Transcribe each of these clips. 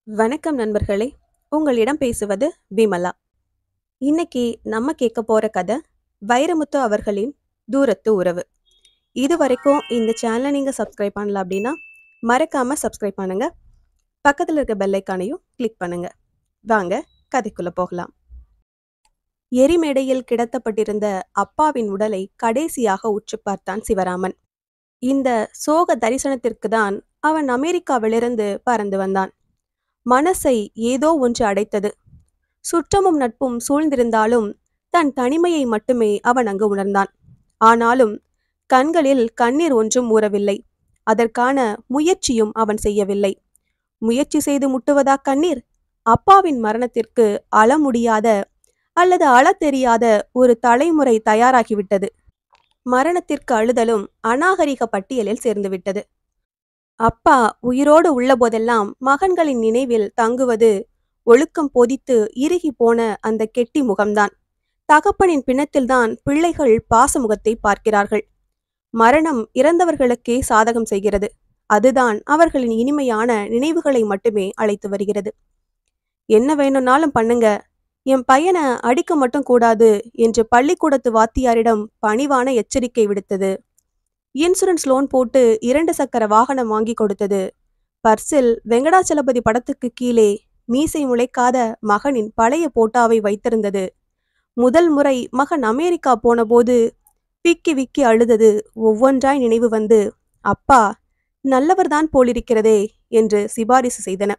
வணக்கம் நண்பர்களே. உங்களிடம் பேசுவது விமலா. இன்னைக்கு நம்ம கேட்க போற கதை வைரமுத்து அவர்களின் தூரத்து உறவு. இதுவரைக்கும் இந்த சேனலை நீங்க சப்ஸ்கிரைப் பண்ணல அப்படின்னா மறக்காம சப்ஸ்கிரைப் பண்ணுங்க. பக்கத்துல இருக்க பெல் ஐக்கானையும் கிளிக் பண்ணுங்க. வாங்க கதைக்குள்ள போகலாம். எரிமேடையில் கிடத்தப்பட்டிருந்த அப்பாவின் உடலை கடைசியாக உற்று பார்த்தான் சிவராமன். இந்த சோக தரிசனத்திற்கு தான் அவன் அமெரிக்காவிலிருந்து பறந்து வந்தான். மனசை ஏதோ ஒன்று அடைத்தது. சுற்றமும் நட்பும் சூழ்ந்திருந்தாலும் தன் தனிமையை மட்டுமே அவன் அங்கு உணர்ந்தான். ஆனாலும் கண்களில் கண்ணீர் ஒன்றும் ஊறவில்லை. அதற்கான முயற்சியும் அவன் செய்யவில்லை. முயற்சி செய்து முட்டுவதா கண்ணீர்? அப்பாவின் மரணத்திற்கு அழ முடியாத அல்லது அழத் தெரியாத ஒரு தலைமுறை தயாராகிவிட்டது. மரணத்திற்கு அழுதலும் அநாகரிக பட்டியலில் சேர்ந்துவிட்டது. அப்பா உயிரோடு உள்ளபோதெல்லாம் மகன்களின் நினைவில் தங்குவது ஒழுக்கம் பொதித்து இறுகி போன அந்த கெட்டி முகம்தான். தகப்பனின் பிணத்தில்தான் பிள்ளைகள் பாசமுகத்தை பார்க்கிறார்கள். மரணம் இறந்தவர்களுக்கே சாதகம் செய்கிறது. அதுதான் அவர்களின் இனிமையான நினைவுகளை மட்டுமே அழைத்து வருகிறது. என்ன வேணும்னாலும் பண்ணுங்க, என் பையனை அடிக்க மட்டும் கூடாது என்று பள்ளிக்கூடத்து வாத்தியாரிடம் பணிவான எச்சரிக்கை விடுத்தது. இன்சூரன்ஸ் லோன் போட்டு 2 சக்கர வாகனம் வாங்கி கொடுத்தது. பர்சில் வெங்கடாச்சலபதி படத்துக்கு கீழே மீசை முளைக்காத மகனின் பழைய போட்டாவை வைத்திருந்தது. முதல் முறை மகன் அமெரிக்கா போனபோது விக்கி விக்கி அழுதது ஒவ்வொன்றாய் நினைவு வந்து, அப்பா நல்லவர்தான் போலிருக்கிறதே என்று சிபாரிசு செய்தன.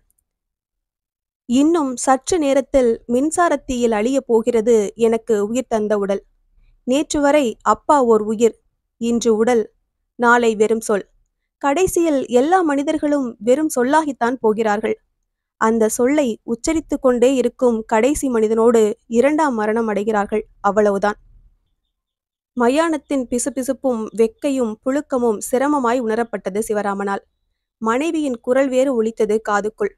இன்னும் சற்று நேரத்தில் மின்சாரத்தீயில் அழிய போகிறது எனக்கு உயிர் தந்த உடல். நேற்று வரை அப்பா ஓர் உயிர், இன்று உடல், நாளை வெறும் சொல். கடைசியில் எல்லா மனிதர்களும் வெறும் சொல்லாகித்தான் போகிறார்கள். அந்த சொல்லை உச்சரித்து கொண்டே இருக்கும் கடைசி மனிதனோடு 2ஆம் மரணம் அடைகிறார்கள். அவ்வளவுதான். மயானத்தின் பிசுபிசுப்பும் வெக்கையும் புழுக்கமும் சிரமமாய் உணரப்பட்டது சிவராமனால். மனைவியின் குரல் வேறு ஒலித்தது காதுக்குள்.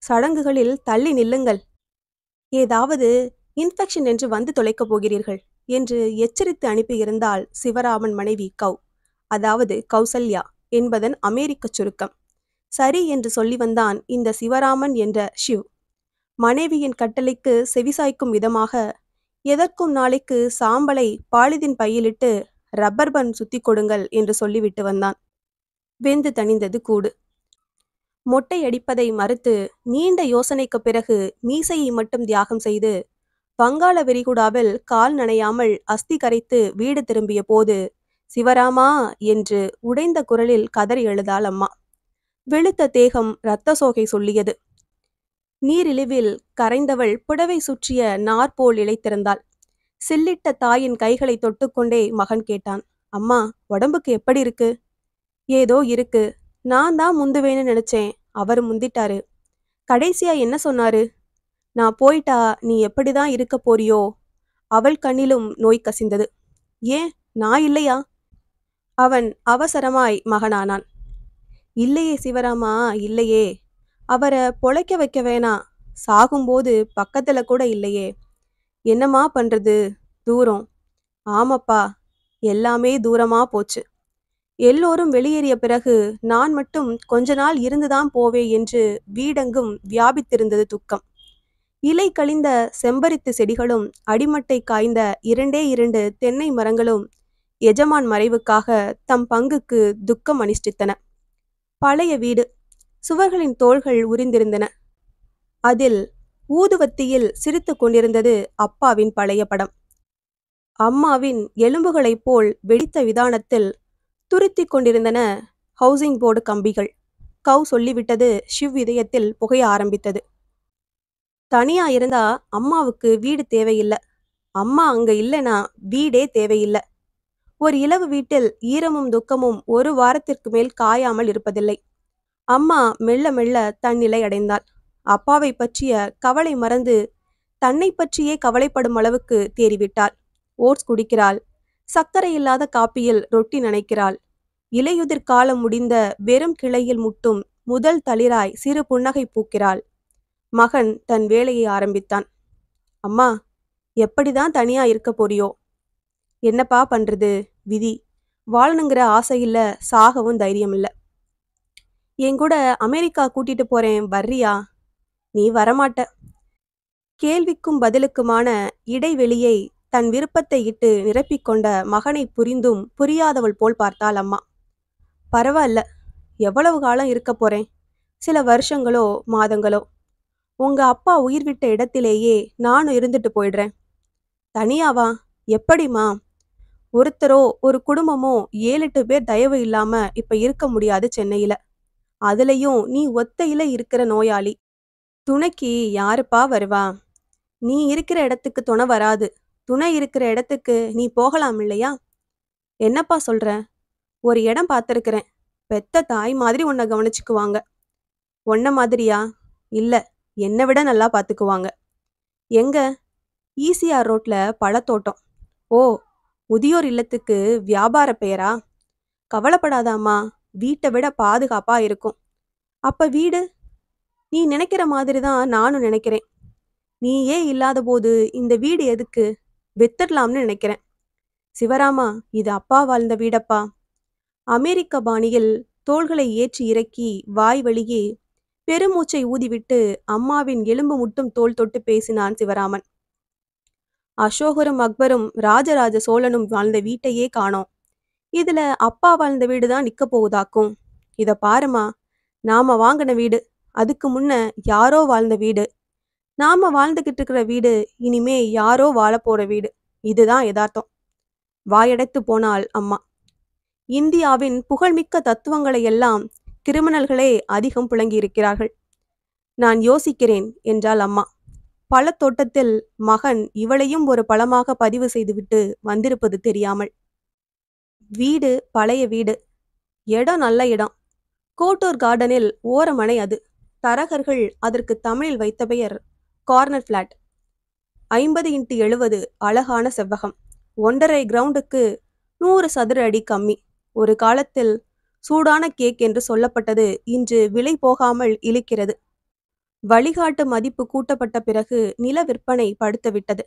சடங்குகளில் தள்ளி நில்லுங்கள். ஏதாவது இன்ஃபெக்ஷன் என்று வந்து தொலைக்கப் போகிறீர்கள் என்று எச்சரித்து அனுப்பியிருந்தாள் சிவராமன் மனைவி கௌ, அதாவது கௌசல்யா என்பதன் அமெரிக்க சுருக்கம். சரி என்று சொல்லி வந்தான் இந்த சிவராமன் என்ற ஷிவ். மனைவியின் கட்டளைக்கு செவிசாய்க்கும் விதமாக எதற்கும் நாளைக்கு சாம்பலை பாலிதின் பையிலிட்டு ரப்பர் பன் சுத்தி கொடுங்கள் என்று சொல்லிவிட்டு வந்தான். வெந்து தணிந்தது கூடு. மொட்டை அடிப்பதை மறுத்து நீண்ட யோசனைக்கு பிறகு மீசையை மட்டும் தியாகம் செய்து வங்காள விரிகுடாவில் கால் நனையாமல் அஸ்தி கரைத்து வீடு திரும்பிய போது சிவராமா என்று உடைந்த குரலில் கதறி எழுதாள் அம்மா. வெளுத்த தேகம் இரத்த சோகை சொல்லியது. நீரிழிவில் கரைந்தவள் புடவை சுற்றிய நாற்போல் இழைத்திருந்தாள். சில்லிட்ட தாயின் கைகளை தொட்டுக்கொண்டே மகன் கேட்டான், அம்மா உடம்புக்கு எப்படி இருக்கு? ஏதோ இருக்கு. நான் தான் முந்துவேன்னு நினைச்சேன், அவர் முந்திட்டாரு. கடைசியா என்ன சொன்னாரு? நான் போயிட்டா நீ எப்படிதான் இருக்க போறியோ? அவள் கண்ணிலும் நோய் கசிந்தது. ஏன் நான் இல்லையா? அவன் அவசரமாய் மகனானான். இல்லையே சிவராமா, இல்லையே. அவரை பொழைக்க வைக்க வேணாம். சாகும்போது பக்கத்துல கூட இல்லையே. என்னம்மா பண்றது? தூரம். ஆமாப்பா, எல்லாமே தூரமா போச்சு. எல்லோரும் வெளியேறிய பிறகு நான் மட்டும் கொஞ்ச நாள் இருந்துதான் போவே என்று வீடெங்கும் வியாபித்திருந்தது துக்கம். இலை கழிந்த செம்பருத்தி செடிகளும் அடிமட்டை காய்ந்த 2 தென்னை மரங்களும் எஜமான் மறைவுக்காக தம் பங்குக்கு துக்கம் அனுஷ்டித்தன. பழைய வீடு. சுவர்களின் தோள்கள் உரிந்திருந்தன. அதில் ஊதுவத்தியில் சிரித்து கொண்டிருந்தது அப்பாவின் பழைய படம். அம்மாவின் எலும்புகளைப் போல் வெடித்த விதானத்தில் துருத்தி கொண்டிருந்தன ஹவுசிங் போர்டு கம்பிகள். கௌ சொல்லிவிட்டது ஷிவ் இதயத்தில் புகைய ஆரம்பித்தது. தனியா இருந்தா அம்மாவுக்கு வீடு தேவையில்லை. அம்மா அங்க இல்லைனா வீடே தேவையில்லை. ஒரு இலவு வீட்டில் ஈரமும் துக்கமும் 1 வாரத்திற்கு மேல் காயாமல் இருப்பதில்லை. அம்மா மெல்ல மெல்ல தன்னிலை அடைந்தாள். அப்பாவை பற்றிய கவலை மறந்து தன்னை பற்றியே கவலைப்படும் அளவுக்கு தேறிவிட்டாள். ஓட்ஸ் குடிக்கிறாள். சர்க்கரை இல்லாத காப்பியில் ரொட்டி நனைக்கிறாள். இலையுதிர் காலம் முடிந்த வெறும் கிளையில் முட்டும் முதல் தளிராய் சிறு புன்னகை பூக்கிறாள். மகன் தன் வேலையை ஆரம்பித்தான். அம்மா, எப்படிதான் தனியா இருக்க போறியோ? என்னப்பா பண்றது? விதி. வாழணுங்கிற ஆசை இல்ல, சாகவும் தைரியம் இல்ல. என் கூட அமெரிக்கா கூட்டிட்டு போறேன், வர்றியா? நீ வரமாட்ட. கேள்விக்கும் பதிலுக்குமான இடைவெளியை தன் விருப்பத்தை இட்டு நிரப்பிக்கொண்ட மகனை புரிந்தும் புரியாதவள் போல் பார்த்தாள் அம்மா. பரவாயில்ல, எவ்வளவு காலம் இருக்க போறேன்? சில வருஷங்களோ மாதங்களோ. உங்க அப்பா உயிர் விட்ட இடத்திலேயே நானும் இருந்துட்டு போயிடுறேன். தனியாவா? எப்படிம்மா? ஒருத்தரோ ஒரு குடும்பமோ 7-8 பேர் தயவு இல்லாம இப்ப இருக்க முடியாது சென்னையில. அதுலயும் நீ ஒத்தையில இருக்கிற நோயாளி. துணைக்கு யாருப்பா வருவா? நீ இருக்கிற இடத்துக்கு துணை வராது. துணை இருக்கிற இடத்துக்கு நீ போகலாம் இல்லையா? என்னப்பா சொல்ற? ஒரு இடம் பார்த்திருக்கிறேன். பெத்த தாய் மாதிரி உன்னை கவனிச்சுக்குவாங்க. உன்ன மாதிரியா? இல்ல, என்னை விட நல்லா பார்த்துக்குவாங்க. எங்க? ஈசிஆர் ரோட்ல பழத்தோட்டம். ஓ, முதியோர் இல்லத்துக்கு வியாபார பெயரா? கவலைப்படாதாம்மா, வீட்டை விட பாதுகாப்பா இருக்கும். அப்ப வீடு? நீ நினைக்கிற மாதிரி தான் நானும் நினைக்கிறேன். நீயே இல்லாத போது இந்த வீடு எதுக்கு? வித்துடலாம்னு நினைக்கிறேன். சிவராமா, இது அப்பா வாழ்ந்த வீடப்பா. அமெரிக்க பாணியில் தோள்களை ஏற்றி இறக்கி வாய் வழியே பெருமூச்சை ஊதிவிட்டு அம்மாவின் எலும்பு முட்டும் தோள் தொட்டு பேசினான் சிவராமன். அசோகரும் அக்பரும் ராஜராஜ சோழனும் வாழ்ந்த வீட்டையே காணோம். இதுல அப்பா வாழ்ந்த வீடுதான் நிக்க போகுதாக்கும். இத பாருமா, நாம வாங்கின வீடு, அதுக்கு முன்ன யாரோ வாழ்ந்த வீடு, நாம வாழ்ந்துகிட்டு இருக்கிற வீடு, இனிமே யாரோ வாழ போற வீடு. இதுதான் யதார்த்தம். வாயடைத்து போனாள் அம்மா. இந்தியாவின் புகழ்மிக்க தத்துவங்களை எல்லாம் கிரிமினல்களே அதிகம் புழங்கியிருக்கிறார்கள். நான் யோசிக்கிறேன் என்றாள் அம்மா. பழத்தோட்டத்தில் மகன் இவளையும் ஒரு பழமாக பதிவு செய்துவிட்டு வந்திருப்பது தெரியாமல். வீடு பழைய வீடு. இடம் நல்ல இடம். கோட்டூர் கார்டனில் ஓரமனை அது. தரகர்கள் அதற்கு தமிழில் வைத்த பெயர் கார்னர் பிளாட். 50x70 அழகான செவ்வகம். 1.5 கிரவுண்டுக்கு 100 சதுர அடி கம்மி. ஒரு காலத்தில் சூடான கேக் என்று சொல்லப்பட்டது இன்று விலை போகாமல் இழுக்கிறது. வழிகாட்டு மதிப்பு கூட்டப்பட்ட பிறகு நில விற்பனை படுத்துவிட்டது.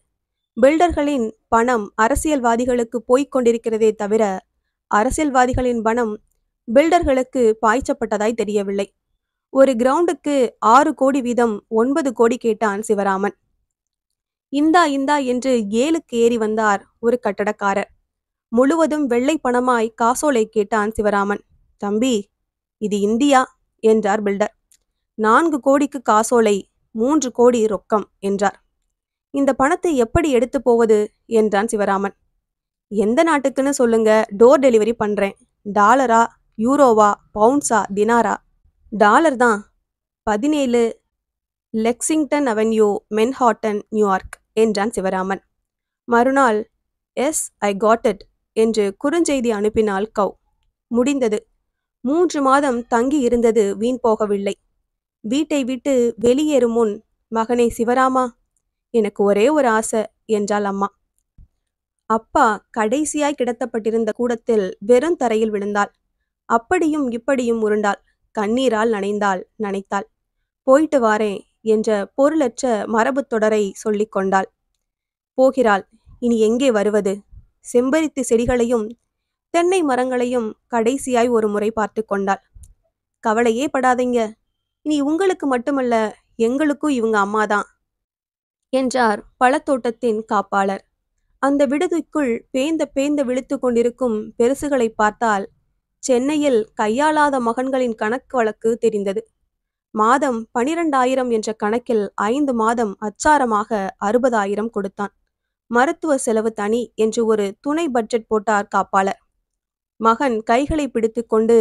பில்டர்களின் பணம் அரசியல்வாதிகளுக்கு போய்க் கொண்டிருக்கிறதே தவிர அரசியல்வாதிகளின் பணம் பில்டர்களுக்கு பாய்ச்சப்பட்டதாய் தெரியவில்லை. ஒரு கிரவுண்டுக்கு 6 கோடி வீதம் 9 கோடி கேட்டான் சிவராமன். இந்தா இந்தா என்று 7க்கு ஏறி வந்தார் ஒரு கட்டடக்காரர். முழுவதும் வெள்ளை பணமாய் காசோலை கேட்டான் சிவராமன். தம்பி, இது இந்தியா என்றார் பில்டர். 4 கோடிக்கு காசோலை, 3 கோடி ரொக்கம் என்றார். இந்த பணத்தை எப்படி எடுத்து போவது என்றான் சிவராமன். எந்த நாட்டுக்குன்னு சொல்லுங்க, டோர் டெலிவரி பண்றேன். டாலரா, யூரோவா, பவுண்ட்ஸா, தினாரா? டாலர் தான். 17 லெக்சிங்டன் அவென்யூ, மென்ஹாட்டன், நியூயார்க் என்றான் சிவராமன். மறுநாள் எஸ், ஐ காட் இட் என்று குறுஞ்செய்தி அனுப்பினாள் கவ். முடிந்தது. 3 மாதம் தங்கி இருந்தது வீண் போகவில்லை. வீட்டை விட்டு வெளியேறும் முன், மகனே சிவராமா, எனக்கு ஒரே ஒரு ஆசை என்றாள் அம்மா. அப்பா கடைசியாய் கிடத்தப்பட்டிருந்த கூடத்தில் வெறும் தரையில் விழுந்தாள். அப்படியும் இப்படியும் உருண்டாள். கண்ணீரால் நனைத்தாள். போயிட்டு வாரேன் என்ற பொருளற்ற மரபுத் தொடரை சொல்லிக் கொண்டாள். போகிறாள். இனி எங்கே வருவது? செம்பருத்தி செடிகளையும் தென்னை மரங்களையும் கடைசியாய் ஒரு முறை பார்த்து கொண்டாள். கவலையே படாதீங்க, இனி உங்களுக்கு மட்டுமல்ல, எங்களுக்கும் இவங்க அம்மாதான் என்றார் பழத்தோட்டத்தின் காப்பாளர். அந்த விடுதிக்குள் பேந்த விழித்து கொண்டிருக்கும் பெருசுகளை பார்த்தால் சென்னையில் கையாளாத மகன்களின் கணக்கு வழக்கு தெரிந்தது. மாதம் 12,000 என்ற கணக்கில் 5 மாதம் அச்சாரமாக 60,000 கொடுத்தான். மருத்துவ செலவு தனி என்று ஒரு துணை பட்ஜெட் போட்டார் காப்பாளர். மகன் கைகளை பிடித்து கொண்டு,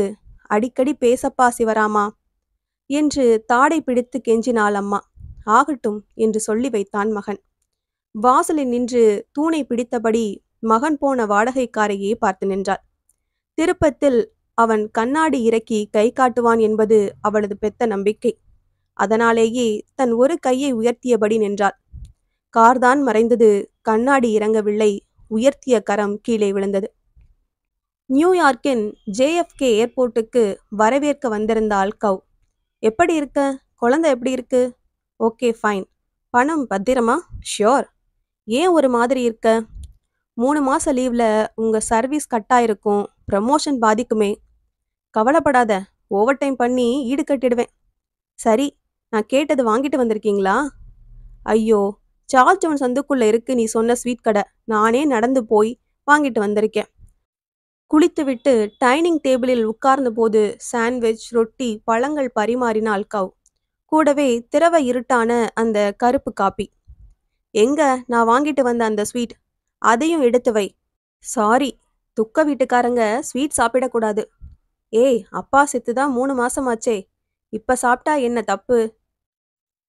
அடிக்கடி பேசப்பா சிவராமா என்று தாடை பிடித்து கெஞ்சினாள் அம்மா. ஆகட்டும் என்று சொல்லி வைத்தான் மகன். வாசலில் நின்று தூணை பிடித்தபடி மகன் போன வாடகைக்காரையே பார்த்து நின்றாள். திருப்பத்தில் அவன் கண்ணாடி இறக்கி கை காட்டுவான் என்பது அவளது பெத்த நம்பிக்கை. அதனாலேயே தன் ஒரு கையை உயர்த்தியபடி நின்றாள். கார்தான் மறைந்தது, கண்ணாடி இறங்கவில்லை. உயர்த்திய கரம் கீழே விழுந்தது. நியூயார்க்கின் JFK ஏர்போர்ட்டுக்கு வரவேற்க வந்திருந்தாள் கவ். எப்படி இருக்க? குழந்தை எப்படி இருக்கு? Okay, fine. பணம் பத்திரமா? ஷியோர். ஏன் ஒரு மாதிரி இருக்க? 3 மாச லீவ்ல உங்க சர்வீஸ் கட்டாயிருக்கும், ப்ரமோஷன் பாதிக்குமே. கவலைப்படாத, ஓவர் டைம் பண்ணி ஈடு கட்டிடுவேன். சரி, நான் கேட்டது வாங்கிட்டு வந்திருக்கீங்களா? ஐயோ, சார்ல்ஸ் டவுன் சந்துக்குள்ள இருக்கு நீ சொன்ன ஸ்வீட் கடை. நானே நடந்து போய் வாங்கிட்டு வந்திருக்கேன். குளித்துவிட்டு டைனிங் டேபிளில் உட்கார்ந்தபோது சாண்ட்விச், ரொட்டி, பழங்கள் பரிமாறினாள் கவ். கூடவே திரவ இருட்டான அந்த கருப்பு காப்பி. எங்க நான் வாங்கிட்டு வந்த அந்த ஸ்வீட்? அதையும் எடுத்து வை. சாரி, துக்க வீட்டுக்காரங்க ஸ்வீட் சாப்பிடக்கூடாது. ஏய், அப்பா செத்துதான் 3 மாசமாச்சே. இப்ப சாப்பிட்டா என்ன தப்பு?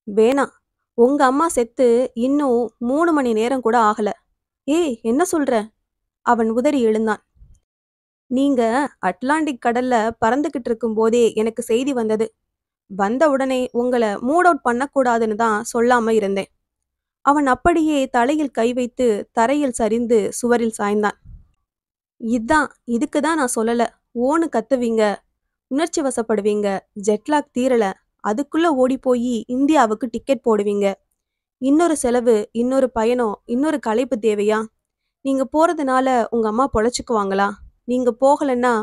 வேணாம், உங்க அம்மா செத்து இன்னும் 3 மணி நேரம் கூட ஆகல. ஏய், என்ன சொல்ற? அவன் உதறி எழுந்தான். நீங்க அட்லாண்டிக் கடல்ல பறந்துகிட்டு இருக்கும் போதே எனக்கு செய்தி வந்தது. வந்த உடனே உங்களை மூட் அவுட் பண்ணக்கூடாதுன்னு தான் சொல்லாம இருந்தேன். அவன் அப்படியே தலையில் கை வைத்து தரையில் சரிந்து சுவரில் சாய்ந்தான். இதான், இதுக்கு தான் நான் சொல்லல. ஓன்னு கத்துவீங்க, உணர்ச்சி வசப்படுவீங்க, ஜெட்லாக் தீரல, அதுக்குள்ள ஓடி போய் இந்தியாவுக்கு டிக்கெட் போடுவீங்க. இன்னொரு செலவு, இன்னொரு பயணம், இன்னொரு களைப்பு தேவையா? நீங்க போறதுனால உங்க அம்மா பொழைச்சுக்குவாங்களா? நீங்க போகலன்னா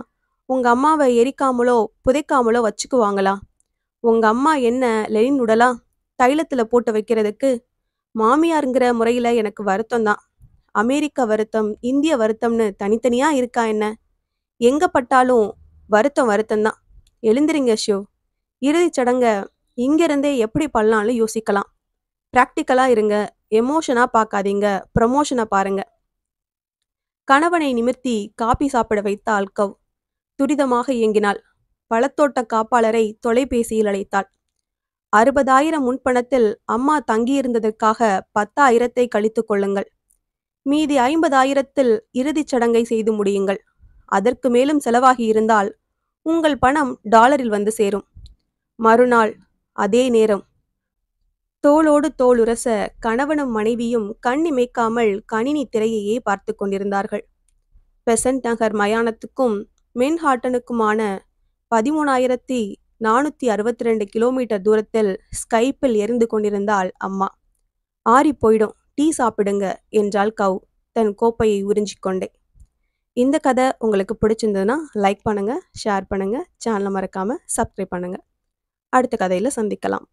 உங்க அம்மாவை எரிக்காமலோ புதைக்காமலோ வச்சுக்குவாங்களா? உங்க அம்மா என்ன லெனின் உடலா? தைலத்துல போட்டு வைக்கிறதுக்கு? மாமியாருங்கிற முறையில எனக்கு வருத்தம் தான். அமெரிக்க வருத்தம், இந்திய வருத்தம்னு தனித்தனியா இருக்கா என்ன? எங்க பட்டாலும் வருத்தம் வருத்தம்தான். எழுந்திருங்க ஷிவ். இறுதிச் சடங்க இங்கிருந்தே எப்படி பண்ணலாம்னு யோசிக்கலாம். பிராக்டிக்கலா இருங்க. எமோஷனா பார்க்காதீங்க. ப்ரமோஷனை பாருங்க. கணவனை நிமிர்த்தி காபி சாப்பிட வைத்தாள் கவ். துரிதமாக இயங்கினாள். பழத்தோட்ட காப்பாளரை தொலைபேசியில் அழைத்தாள். 60,000 முன்பணத்தில் அம்மா தங்கியிருந்ததற்காக 10,000 கழித்து கொள்ளுங்கள். மீதி 50,000 இறுதிச் சடங்கை செய்து முடியுங்கள். அதற்கு மேலும் செலவாகி இருந்தால் உங்கள் பணம் டாலரில் வந்து சேரும். மறுநாள் அதே நேரம். தோளோடு தோள் உரச கணவனும் மனைவியும் கண்ணிமைக்காமல் கணினி திரையையே பார்த்து கொண்டிருந்தார்கள். பெசன்ட் நகர் மயானத்துக்கும் மென்ஹாட்டனுக்குமான 13,462 கிலோமீட்டர் தூரத்தில் ஸ்கைப்பில் எரிந்து கொண்டிருந்தாள் அம்மா. ஆறி போயிடும், டீ சாப்பிடுங்க என்றாள் கவ் தன் கோப்பையை உறிஞ்சிக்கொண்டே. இந்த கதை உங்களுக்கு பிடிச்சிருந்ததுன்னா லைக் பண்ணுங்க, ஷேர் பண்ணுங்க, சேனலை மறக்காம சப்ஸ்கிரைப் பண்ணுங்க. அடுத்த கதையில சந்திக்கலாம்.